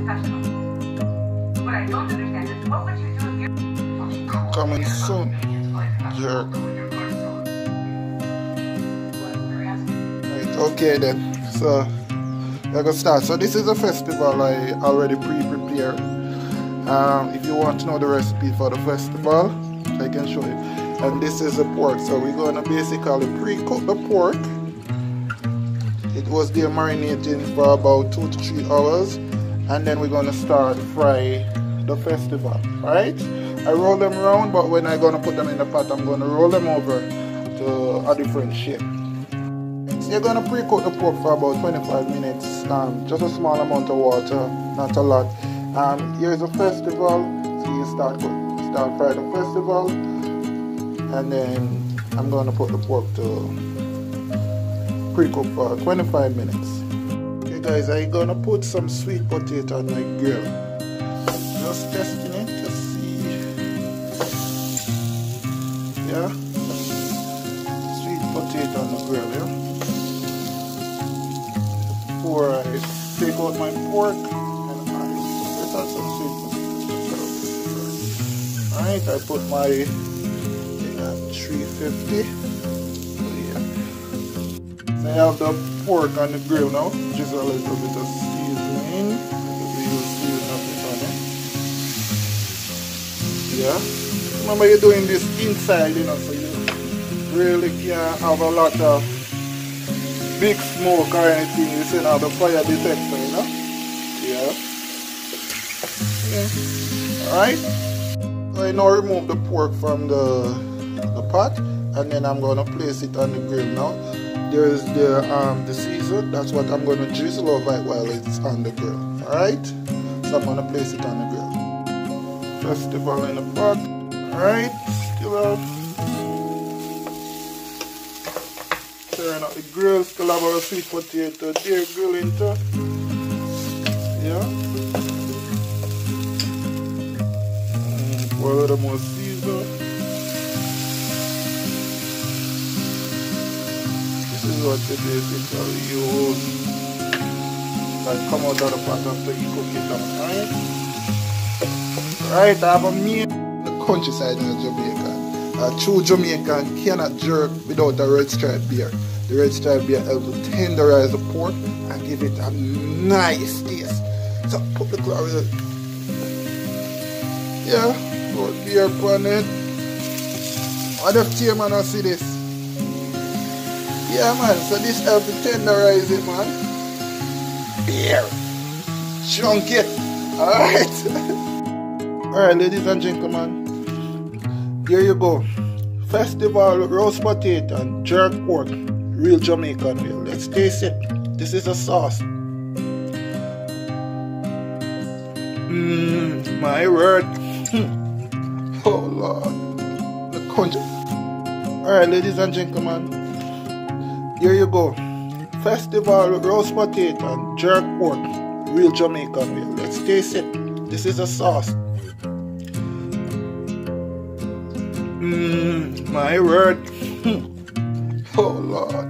What I don't understand is what would you do if you're coming soon. Jerk. Right, okay then. So we're gonna start. So this is a festival I already pre-prepared. If you want to know the recipe for the festival, I can show you. And this is the pork. So we're gonna basically pre-cook the pork. It was there marinating for about 2 to 3 hours, and then we're gonna start fry the festival. Right? I roll them around, but when I'm gonna put them in the pot, I'm gonna roll them over to a different shape. So you're gonna pre-cook the pork for about 25 minutes. Just a small amount of water, not a lot. Here's a festival, so you start fry the festival, and then I'm gonna put the pork to pre-cook for 25 minutes. Okay guys, I'm gonna put some sweet potato on my grill. Just testing it to see. Yeah, sweet potato on the grill, yeah. Before I take out my pork and I add some sweet potato. Alright, I put my 350. So I have the pork on the grill now. Just a little bit of seasoning. Yeah. Remember you're doing this inside, you know, so you really can't have a lot of big smoke or anything. You see now the fire detector, you know? Yeah. Alright. So I now remove the pork from the pot, and then I'm gonna place it on the grill now. There's the season. That's what I'm gonna drizzle over it while it's on the grill. Alright? So I'm gonna place it on the grill. Festival in the pot. Alright, still out. Turn out the grill, still have our sweet potato there grilling too. Yeah. Pour a little more season. This is what you basically use. That come out of the pot after you cook it up, alright? Right, I have a meal in the countryside in Jamaica. A true Jamaican cannot jerk without a red stripe beer. The red stripe beer helps to tenderize the pork and give it a nice taste. So put the glory. Yeah, put beer on it. What if man I see this? Yeah man, so this helps to tenderize it, man. Beer. Chunk it. Alright. Alright, ladies and gentlemen, here you go. Festival roast potato and jerk pork, real Jamaican meal. Let's taste it. This is a sauce. My word. Oh Lord. The country. Alright, ladies and gentlemen, here you go. Festival roast potato and jerk pork, real Jamaican meal. Let's taste it. This is a sauce. My word. Oh Lord.